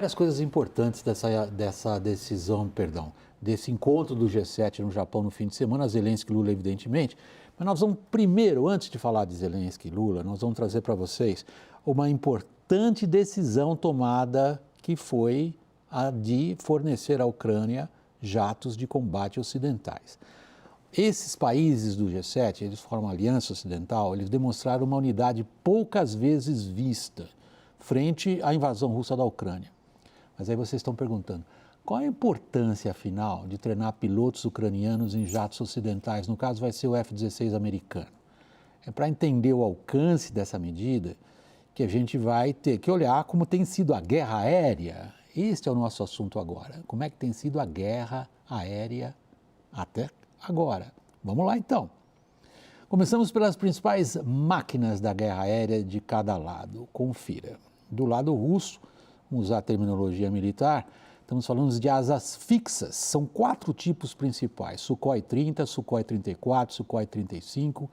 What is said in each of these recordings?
Várias coisas importantes desse encontro do G7 no Japão no fim de semana, Zelensky e Lula, evidentemente. Mas nós vamos primeiro, antes de falar de Zelensky e Lula, nós vamos trazer para vocês uma importante decisão tomada, que foi a de fornecer à Ucrânia jatos de combate ocidentais. Esses países do G7, eles formam a Aliança Ocidental, eles demonstraram uma unidade poucas vezes vista frente à invasão russa da Ucrânia. Mas aí vocês estão perguntando, qual a importância, afinal, de treinar pilotos ucranianos em jatos ocidentais? No caso, vai ser o F-16 americano. É para entender o alcance dessa medida que a gente vai ter que olhar como tem sido a guerra aérea. Este é o nosso assunto agora. Como é que tem sido a guerra aérea até agora? Vamos lá, então. Começamos pelas principais máquinas da guerra aérea de cada lado. Confira. Do lado russo, vamos usar a terminologia militar, estamos falando de asas fixas. São 4 tipos principais: Sukhoi 30, Sukhoi 34, Sukhoi 35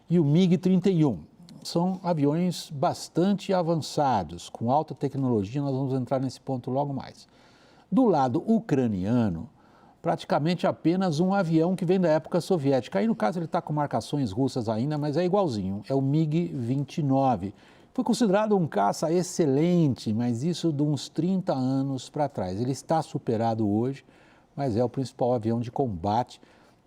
e o MiG-31. São aviões bastante avançados, com alta tecnologia, nós vamos entrar nesse ponto logo mais. Do lado ucraniano, praticamente apenas um avião que vem da época soviética. Aí, no caso, ele está com marcações russas ainda, mas é igualzinho, é o MiG-29. Foi considerado um caça excelente, mas isso de uns 30 anos para trás. Ele está superado hoje, mas é o principal avião de combate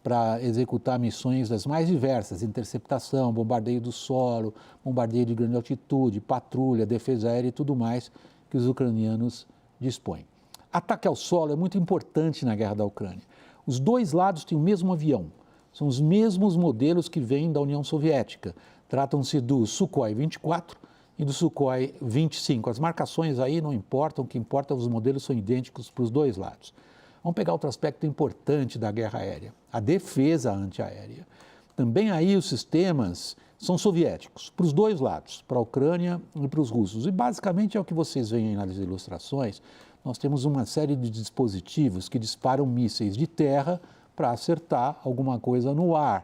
para executar missões das mais diversas: interceptação, bombardeio do solo, bombardeio de grande altitude, patrulha, defesa aérea e tudo mais que os ucranianos dispõem. Ataque ao solo é muito importante na guerra da Ucrânia. Os dois lados têm o mesmo avião, são os mesmos modelos que vêm da União Soviética. Tratam-se do Sukhoi 24 e do Sukhoi 25. As marcações aí não importam, o que importa é que os modelos são idênticos para os dois lados. Vamos pegar outro aspecto importante da guerra aérea, a defesa antiaérea. Também aí os sistemas são soviéticos, para os dois lados, para a Ucrânia e para os russos. E basicamente é o que vocês veem aí nas ilustrações. Nós temos uma série de dispositivos que disparam mísseis de terra para acertar alguma coisa no ar.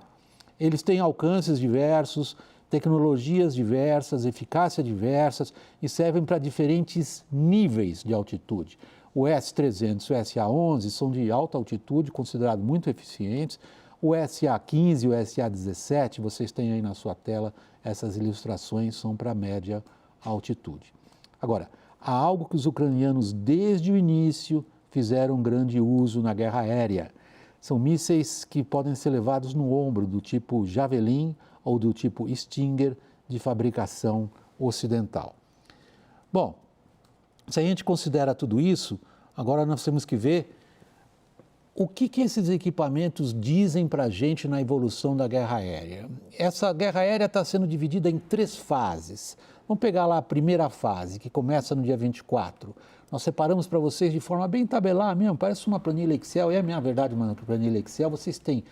Eles têm alcances diversos, tecnologias diversas, eficácia diversas e servem para diferentes níveis de altitude. O S-300 e o SA-11 são de alta altitude, considerados muito eficientes. O SA-15 e o SA-17, vocês têm aí na sua tela, essas ilustrações são para média altitude. Agora, há algo que os ucranianos, desde o início, fizeram grande uso na guerra aérea. São mísseis que podem ser levados no ombro, do tipo Javelin ou do tipo Stinger, de fabricação ocidental. Bom, se a gente considera tudo isso, agora nós temos que ver o que esses equipamentos dizem para a gente na evolução da guerra aérea. Essa guerra aérea está sendo dividida em 3 fases. Vamos pegar lá a primeira fase, que começa no dia 24. Nós separamos para vocês de forma bem tabelar mesmo, parece uma planilha Excel, é na verdade uma planilha Excel. Vocês têm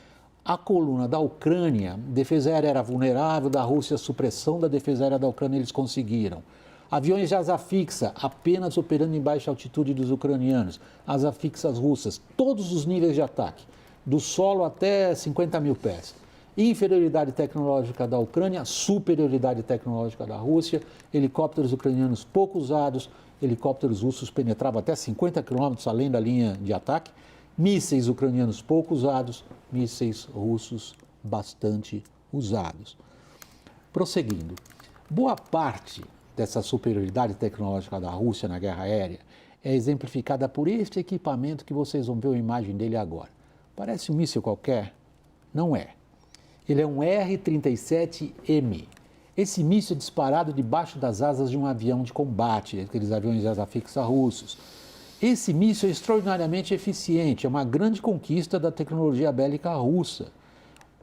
a coluna da Ucrânia, defesa aérea era vulnerável, da Rússia, supressão da defesa aérea da Ucrânia, eles conseguiram. Aviões de asa fixa, apenas operando em baixa altitude dos ucranianos. Asa fixas russas, todos os níveis de ataque, do solo até 50 mil pés. Inferioridade tecnológica da Ucrânia, superioridade tecnológica da Rússia, helicópteros ucranianos pouco usados, helicópteros russos penetravam até 50 quilômetros além da linha de ataque, mísseis ucranianos pouco usados, mísseis russos bastante usados. Prosseguindo, boa parte dessa superioridade tecnológica da Rússia na guerra aérea é exemplificada por este equipamento que vocês vão ver a imagem dele agora. Parece um míssil qualquer? Não é. Ele é um R-37M. Esse míssil é disparado debaixo das asas de um avião de combate, aqueles aviões de asa fixa russos. Esse míssil é extraordinariamente eficiente, é uma grande conquista da tecnologia bélica russa.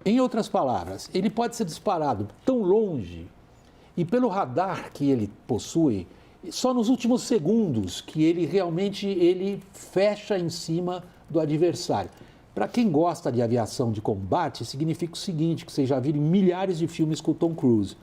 Em outras palavras, ele pode ser disparado tão longe e pelo radar que ele possui, só nos últimos segundos que ele realmente fecha em cima do adversário. Para quem gosta de aviação de combate, significa o seguinte, que vocês já viram milhares de filmes com o Tom Cruise.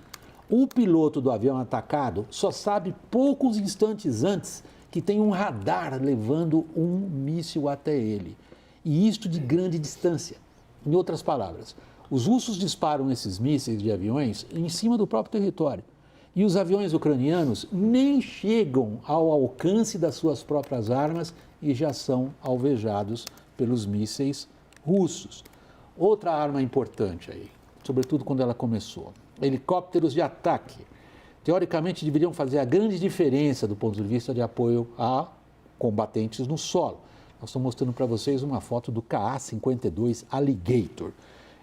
O piloto do avião atacado só sabe poucos instantes antes que tem um radar levando um míssil até ele. E isto de grande distância. Em outras palavras, os russos disparam esses mísseis de aviões em cima do próprio território. E os aviões ucranianos nem chegam ao alcance das suas próprias armas e já são alvejados pelos mísseis russos. Outra arma importante aí, sobretudo quando ela começou, helicópteros de ataque. Teoricamente deveriam fazer a grande diferença do ponto de vista de apoio a combatentes no solo. Nós estamos mostrando para vocês uma foto do Ka-52 Alligator.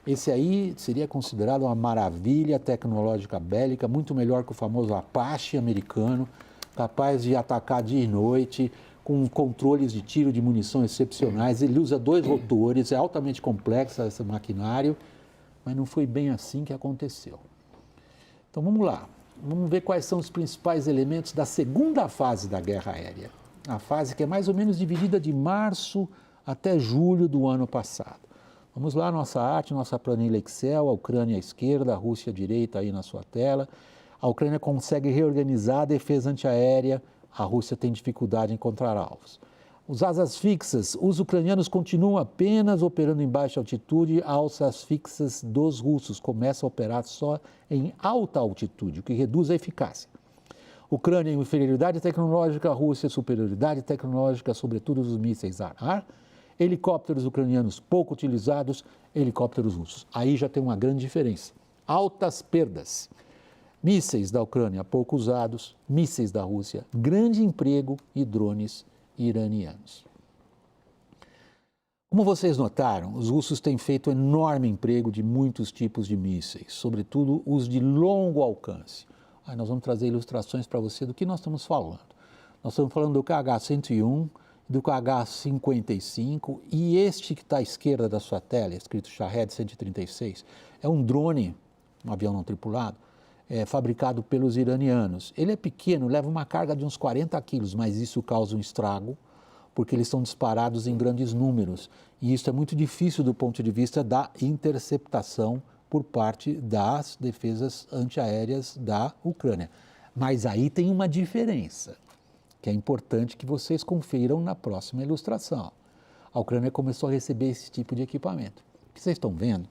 Esse aí seria considerado uma maravilha tecnológica bélica, muito melhor que o famoso Apache americano, capaz de atacar dia e noite, com controles de tiro de munição excepcionais. Ele usa 2 rotores, é altamente complexo esse maquinário, mas não foi bem assim que aconteceu. Então vamos lá, vamos ver quais são os principais elementos da segunda fase da guerra aérea. A fase que é mais ou menos dividida de março até julho do ano passado. Vamos lá, nossa arte, nossa planilha Excel, a Ucrânia à esquerda, a Rússia à direita aí na sua tela. A Ucrânia consegue reorganizar a defesa antiaérea, a Rússia tem dificuldade em encontrar alvos. Os asas fixas, os ucranianos continuam apenas operando em baixa altitude, asas fixas dos russos começam a operar só em alta altitude, o que reduz a eficácia. Ucrânia em inferioridade tecnológica, Rússia superioridade tecnológica, sobretudo dos mísseis ar-ar, helicópteros ucranianos pouco utilizados, helicópteros russos. Aí já tem uma grande diferença. Altas perdas. Mísseis da Ucrânia pouco usados, mísseis da Rússia, grande emprego e drones iranianos. Como vocês notaram, os russos têm feito enorme emprego de muitos tipos de mísseis, sobretudo os de longo alcance. Aí nós vamos trazer ilustrações para você do que nós estamos falando. Nós estamos falando do KH-101, do KH-55 e este que está à esquerda da sua tela, escrito Shahed 136, é um drone, um avião não tripulado, fabricado pelos iranianos. Ele é pequeno, leva uma carga de uns 40 quilos, mas isso causa um estrago, porque eles são disparados em grandes números. E isso é muito difícil do ponto de vista da interceptação por parte das defesas antiaéreas da Ucrânia. Mas aí tem uma diferença, que é importante que vocês confiram na próxima ilustração. A Ucrânia começou a receber esse tipo de equipamento. O que vocês estão vendo,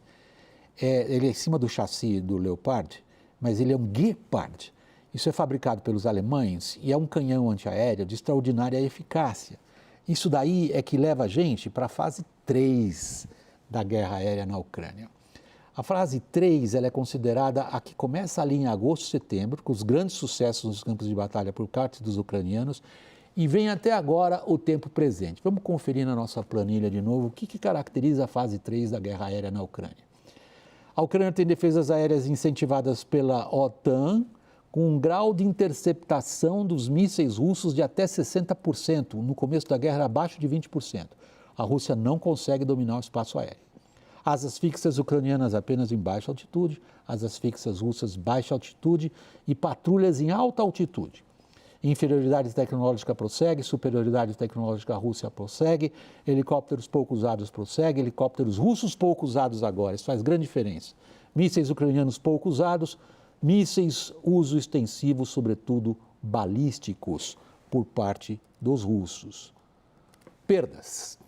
ele é em cima do chassi do Leopard, mas ele é um Gepard. Isso é fabricado pelos alemães e é um canhão antiaéreo de extraordinária eficácia. Isso daí é que leva a gente para a fase 3 da guerra aérea na Ucrânia. A fase 3 ela é considerada a que começa ali em agosto, setembro, com os grandes sucessos nos campos de batalha por parte dos ucranianos e vem até agora o tempo presente. Vamos conferir na nossa planilha de novo o que caracteriza a fase 3 da guerra aérea na Ucrânia. A Ucrânia tem defesas aéreas incentivadas pela OTAN, com um grau de interceptação dos mísseis russos de até 60%. No começo da guerra, abaixo de 20%. A Rússia não consegue dominar o espaço aéreo. Asas fixas ucranianas apenas em baixa altitude, asas fixas russas baixa altitude e patrulhas em alta altitude. Inferioridade tecnológica prossegue, superioridade tecnológica Rússia prossegue, helicópteros pouco usados prossegue, helicópteros russos pouco usados agora, isso faz grande diferença. Mísseis ucranianos pouco usados, mísseis uso extensivo, sobretudo balísticos, por parte dos russos. Perdas.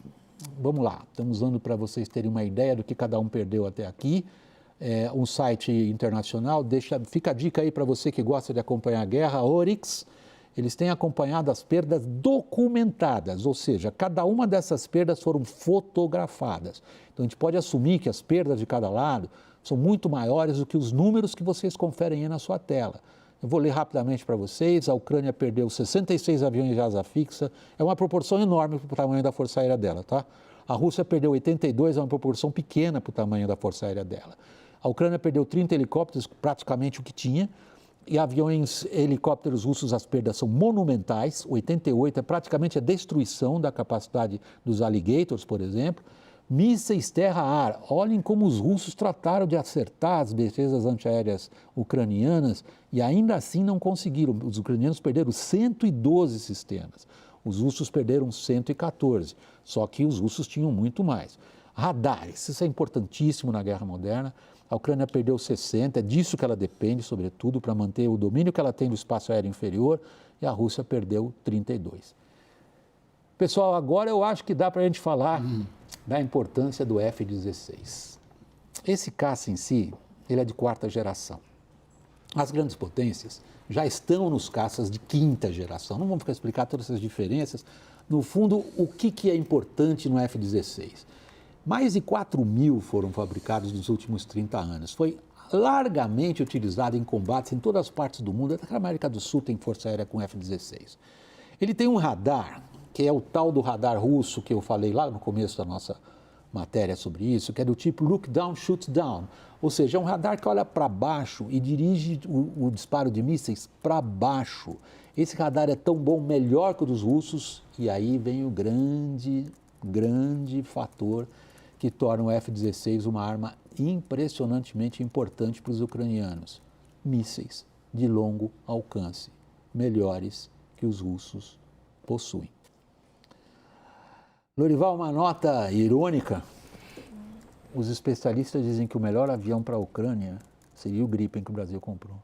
Vamos lá, estamos usando para vocês terem uma ideia do que cada um perdeu até aqui. Um site internacional, fica a dica aí para você que gosta de acompanhar a guerra, Oryx. Eles têm acompanhado as perdas documentadas, ou seja, cada uma dessas perdas foram fotografadas. Então a gente pode assumir que as perdas de cada lado são muito maiores do que os números que vocês conferem aí na sua tela. Eu vou ler rapidamente para vocês. A Ucrânia perdeu 66 aviões de asa fixa, é uma proporção enorme para o tamanho da força aérea dela, tá? A Rússia perdeu 82, é uma proporção pequena para o tamanho da força aérea dela. A Ucrânia perdeu 30 helicópteros, praticamente o que tinha, e helicópteros russos, as perdas são monumentais, 88 é praticamente a destruição da capacidade dos Alligators, por exemplo. Mísseis terra-ar, olhem como os russos trataram de acertar as defesas antiaéreas ucranianas e ainda assim não conseguiram. Os ucranianos perderam 112 sistemas, os russos perderam 114, só que os russos tinham muito mais. Radares, isso é importantíssimo na guerra moderna. A Ucrânia perdeu 60, é disso que ela depende, sobretudo, para manter o domínio que ela tem do espaço aéreo inferior, e a Rússia perdeu 32. Pessoal, agora eu acho que dá para a gente falar da importância do F-16. Esse caça em si, ele é de quarta geração. As grandes potências já estão nos caças de quinta geração. Não vamos ficar explicar todas essas diferenças. No fundo, o que é importante no F-16? Mais de 4.000 foram fabricados nos últimos 30 anos. Foi largamente utilizado em combates em todas as partes do mundo. Até a América do Sul tem força aérea com F-16. Ele tem um radar, que é o tal do radar russo que eu falei lá no começo da nossa matéria sobre isso, que é do tipo look down, shoot down. Ou seja, é um radar que olha para baixo e dirige o disparo de mísseis para baixo. Esse radar é tão bom, melhor que o dos russos, e aí vem o grande fator que torna o F-16 uma arma impressionantemente importante para os ucranianos. Mísseis de longo alcance, melhores que os russos possuem. Lorival, uma nota irônica. Os especialistas dizem que o melhor avião para a Ucrânia seria o Gripen que o Brasil comprou.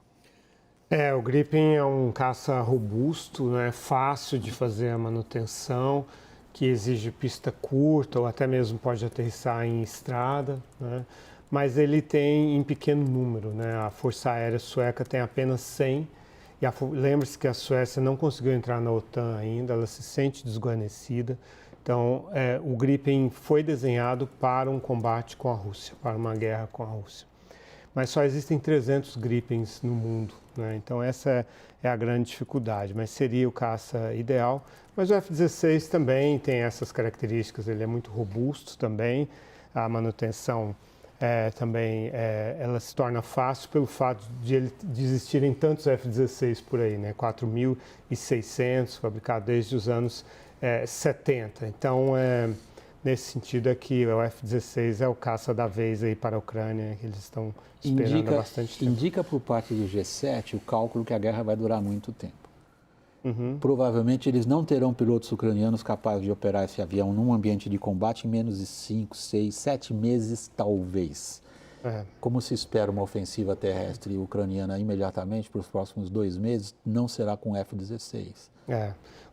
O Gripen é um caça robusto, né, fácil de fazer a manutenção, que exige pista curta ou até mesmo pode aterrissar em estrada, né, mas ele tem em pequeno número, né, a Força Aérea Sueca tem apenas 100, e lembre-se que a Suécia não conseguiu entrar na OTAN ainda, ela se sente desguarnecida. Então, o Gripen foi desenhado para um combate com a Rússia, para uma guerra com a Rússia. Mas só existem 300 Gripens no mundo, né? Então essa é a grande dificuldade, mas seria o caça ideal. Mas o F-16 também tem essas características, ele é muito robusto também, a manutenção também ela se torna fácil pelo fato de existirem tantos F-16 por aí, né? 4.600 fabricados desde os anos 70. Então, nesse sentido aqui, o F-16 é o caça da vez aí para a Ucrânia, que eles estão esperando há bastante tempo. Indica por parte do G7 o cálculo que a guerra vai durar muito tempo. Uhum. Provavelmente eles não terão pilotos ucranianos capazes de operar esse avião num ambiente de combate em menos de 5, 6, 7 meses, talvez. Como se espera uma ofensiva terrestre ucraniana imediatamente para os próximos 2 meses, não será com F-16.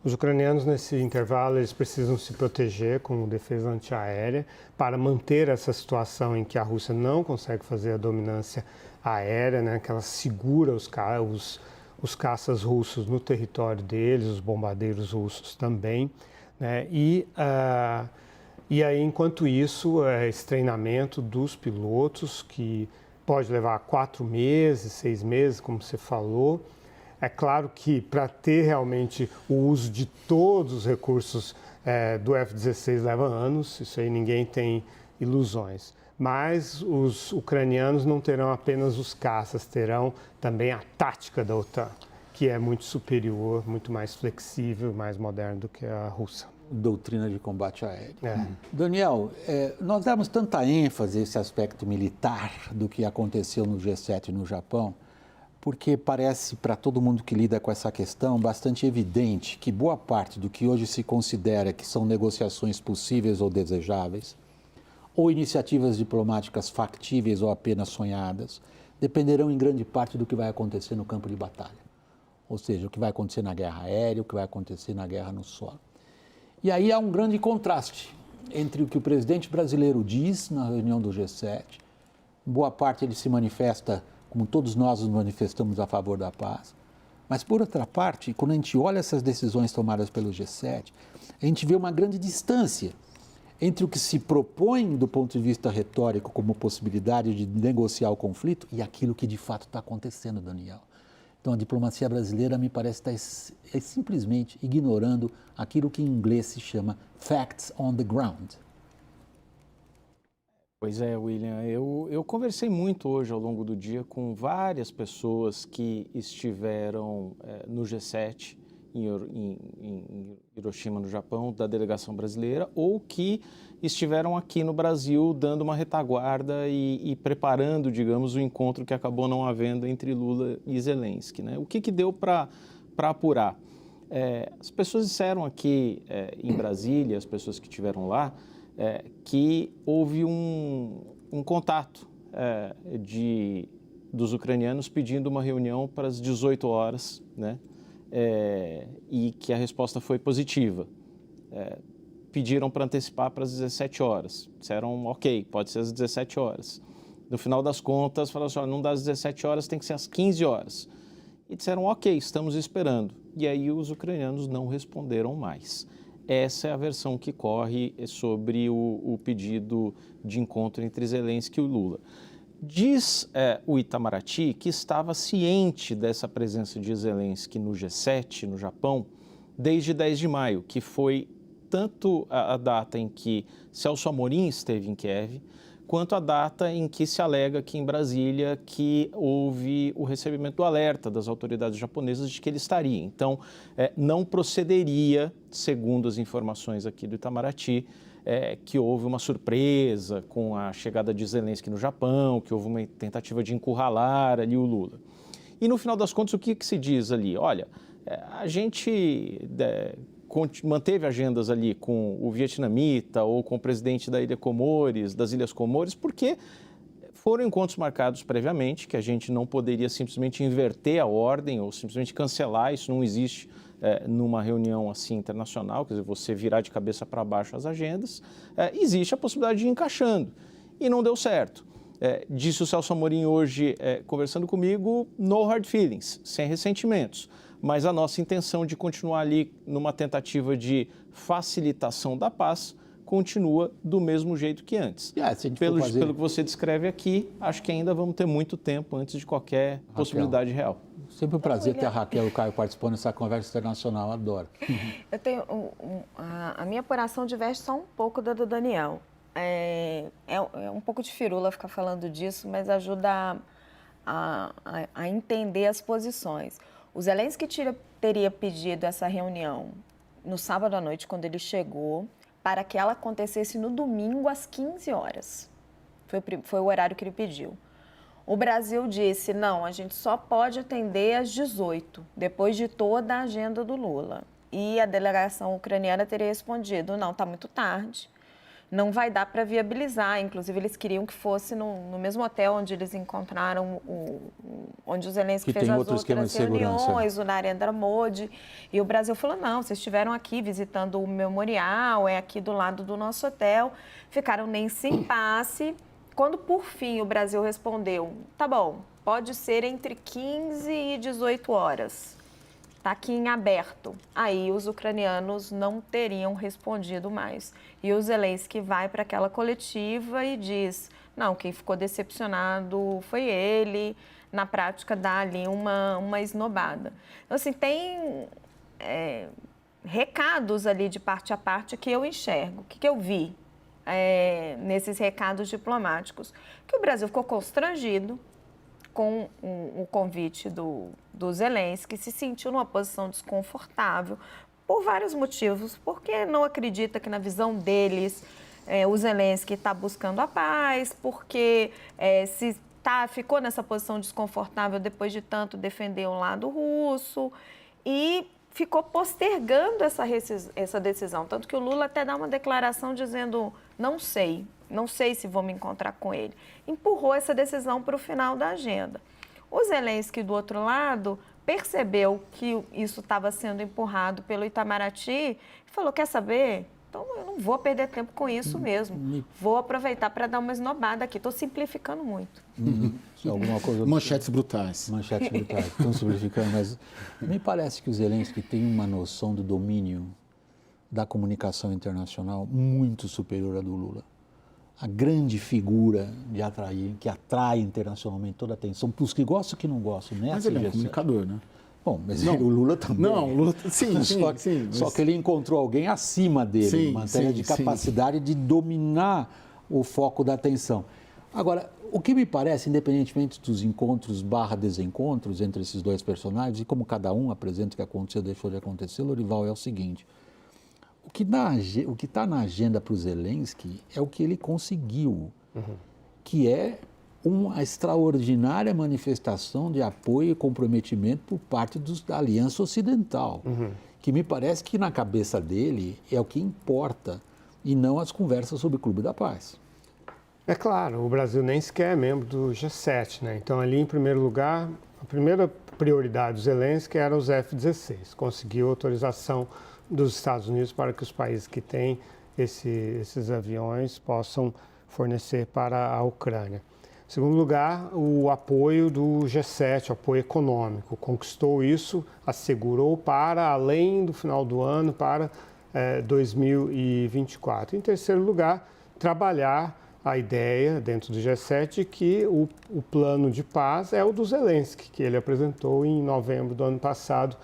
Os ucranianos, nesse intervalo, eles precisam se proteger com defesa antiaérea para manter essa situação em que a Rússia não consegue fazer a dominância aérea, né, que ela segura os caças russos no território deles, os bombardeiros russos também, né, e aí, enquanto isso, esse treinamento dos pilotos, que pode levar 4 meses, 6 meses, como você falou. É claro que para ter realmente o uso de todos os recursos do F-16 leva anos, isso aí ninguém tem ilusões. Mas os ucranianos não terão apenas os caças, terão também a tática da OTAN, que é muito superior, muito mais flexível, mais moderna do que a russa. Doutrina de combate aéreo. Daniel, nós damos tanta ênfase a esse aspecto militar do que aconteceu no G7 no Japão, porque parece para todo mundo que lida com essa questão bastante evidente que boa parte do que hoje se considera que são negociações possíveis ou desejáveis, ou iniciativas diplomáticas factíveis ou apenas sonhadas, dependerão em grande parte do que vai acontecer no campo de batalha. Ou seja, o que vai acontecer na guerra aérea, o que vai acontecer na guerra no solo. E aí há um grande contraste entre o que o presidente brasileiro diz na reunião do G7, boa parte ele se manifesta, como todos nós nos manifestamos a favor da paz, mas por outra parte, quando a gente olha essas decisões tomadas pelo G7, a gente vê uma grande distância entre o que se propõe do ponto de vista retórico como possibilidade de negociar o conflito e aquilo que de fato está acontecendo, Daniel. Então, a diplomacia brasileira, me parece, está simplesmente ignorando aquilo que em inglês se chama facts on the ground. Pois é, William. Eu conversei muito hoje ao longo do dia com várias pessoas que estiveram no G7 em Hiroshima, no Japão, da delegação brasileira, ou que estiveram aqui no Brasil dando uma retaguarda e preparando, digamos, o encontro que acabou não havendo entre Lula e Zelensky, né? O que deu para apurar? As pessoas disseram aqui em Brasília, as pessoas que estiveram lá, que houve um contato dos ucranianos pedindo uma reunião para as 18 horas, né? E que a resposta foi positiva. Pediram para antecipar para as 17 horas. Disseram, ok, pode ser às 17 horas. No final das contas, falaram assim, não dá às 17 horas, tem que ser às 15 horas. e disseram, ok, estamos esperando. E aí os ucranianos não responderam mais. Essa é a versão que corre sobre o pedido de encontro entre Zelensky e o Lula. Diz o Itamaraty que estava ciente dessa presença de Zelensky no G7, no Japão, desde 10 de maio, que foi tanto a data em que Celso Amorim esteve em Kiev, quanto a data em que se alega aqui em Brasília que houve o recebimento do alerta das autoridades japonesas de que ele estaria. Então, não procederia, segundo as informações aqui do Itamaraty, que houve uma surpresa com a chegada de Zelensky no Japão, que houve uma tentativa de encurralar ali o Lula. E no final das contas, o que se diz ali? Olha, a gente manteve agendas ali com o vietnamita ou com o presidente das Ilhas Comores, porque foram encontros marcados previamente, que a gente não poderia simplesmente inverter a ordem ou simplesmente cancelar, isso não existe numa reunião assim internacional, quer dizer, você virar de cabeça para baixo as agendas, existe a possibilidade de ir encaixando, e não deu certo. Disse o Celso Amorim hoje, conversando comigo, no hard feelings, sem ressentimentos. Mas a nossa intenção de continuar ali numa tentativa de facilitação da paz continua do mesmo jeito que antes. Pelo que você descreve aqui, acho que ainda vamos ter muito tempo antes de qualquer possibilidade real. Sempre um prazer ter a Raquel e o Caio participando dessa conversa internacional, adoro. Eu tenho a minha apuração diverge só um pouco da do Daniel. É um pouco de firula ficar falando disso, mas ajuda a entender as posições. O Zelensky teria pedido essa reunião no sábado à noite, quando ele chegou, para que ela acontecesse no domingo às 15 horas. Foi o horário que ele pediu. O Brasil disse, não, a gente só pode atender às 18, depois de toda a agenda do Lula. E a delegação ucraniana teria respondido, não, está muito tarde. Não vai dar para viabilizar. Inclusive, eles queriam que fosse no mesmo hotel onde eles encontraram, onde o Zelensky fez as outras reuniões, o Narendra Modi. E o Brasil falou, não, vocês estiveram aqui visitando o memorial, é aqui do lado do nosso hotel. Ficaram nesse impasse. Quando, por fim, o Brasil respondeu, tá bom, pode ser entre 15 e 18 horas. Está aqui em aberto. Aí os ucranianos não teriam respondido mais. E o Zelensky vai para aquela coletiva e diz, não, quem ficou decepcionado foi ele, na prática dá ali uma esnobada. Então, assim, tem recados ali de parte a parte que eu enxergo, que eu vi nesses recados diplomáticos, que o Brasil ficou constrangido com o convite do Zelensky, se sentiu numa posição desconfortável por vários motivos, porque não acredita que na visão deles o Zelensky está buscando a paz, porque ficou nessa posição desconfortável depois de tanto defender o lado russo e ficou postergando essa decisão. Tanto que o Lula até dá uma declaração dizendo, não sei se vou me encontrar com ele. Empurrou essa decisão para o final da agenda. O Zelensky, do outro lado, percebeu que isso estava sendo empurrado pelo Itamaraty e falou, quer saber? Então, eu não vou perder tempo com isso mesmo. Vou aproveitar para dar uma esnobada aqui. Estou simplificando muito. Alguma coisa... Manchetes brutais. Manchetes brutais. Estão simplificando, mas me parece que o Zelensky tem uma noção do domínio da comunicação internacional muito superior à do Lula. A grande figura de atrair, que atrai internacionalmente toda a atenção, para os que gostam e que não gostam, né? Mas ele é um comunicador, né? Bom, mas o Lula também. Não, o Lula, sim. Só que ele encontrou alguém acima dele, em matéria de capacidade de dominar o foco da atenção. Agora, o que me parece, independentemente dos encontros / desencontros entre esses dois personagens, e como cada um apresenta o que aconteceu, deixou de acontecer, Lorival, é o seguinte. O que está na agenda para o Zelensky é o que ele conseguiu, que é uma extraordinária manifestação de apoio e comprometimento por parte da Aliança Ocidental, que me parece que na cabeça dele é o que importa e não as conversas sobre o Clube da Paz. É claro, o Brasil nem sequer é membro do G7, né? Então, ali, em primeiro lugar, a primeira prioridade do Zelensky era os F-16, conseguiu autorização dos Estados Unidos para que os países que têm esses aviões possam fornecer para a Ucrânia. Em segundo lugar, o apoio do G7, o apoio econômico. Conquistou isso, assegurou para além do final do ano, para 2024. Em terceiro lugar, trabalhar a ideia dentro do G7 de que o plano de paz é o do Zelensky, que ele apresentou em novembro do ano passado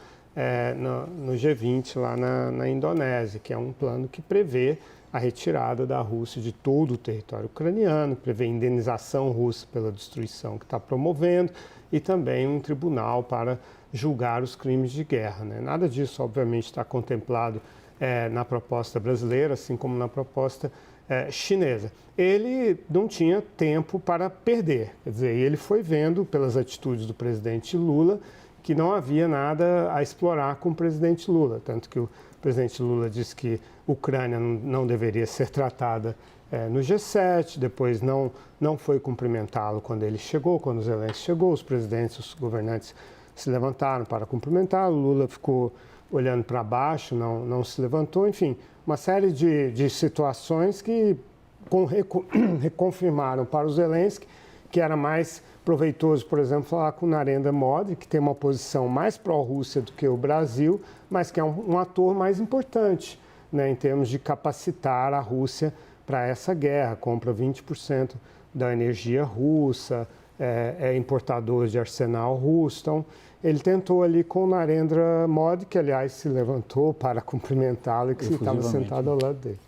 no G20 lá na Indonésia, que é um plano que prevê a retirada da Rússia de todo o território ucraniano, prevê indenização russa pela destruição que está promovendo e também um tribunal para julgar os crimes de guerra, né? Nada disso, obviamente, está contemplado na proposta brasileira, assim como na proposta chinesa. Ele não tinha tempo para perder, quer dizer, ele foi vendo pelas atitudes do presidente Lula que não havia nada a explorar com o presidente Lula, tanto que o presidente Lula disse que a Ucrânia não deveria ser tratada no G7, depois não foi cumprimentá-lo quando ele chegou, quando o Zelensky chegou, os presidentes, os governantes se levantaram para cumprimentá-lo, Lula ficou olhando para baixo, não se levantou, enfim, uma série de situações que reconfirmaram para o Zelensky que era mais proveitoso, por exemplo, falar com Narendra Modi, que tem uma posição mais pró-Rússia do que o Brasil, mas que é um ator mais importante, né, em termos de capacitar a Rússia para essa guerra, compra 20% da energia russa, é importador de arsenal russo. Então, ele tentou ali com o Narendra Modi, que aliás se levantou para cumprimentá-lo e que estava sentado ao lado dele.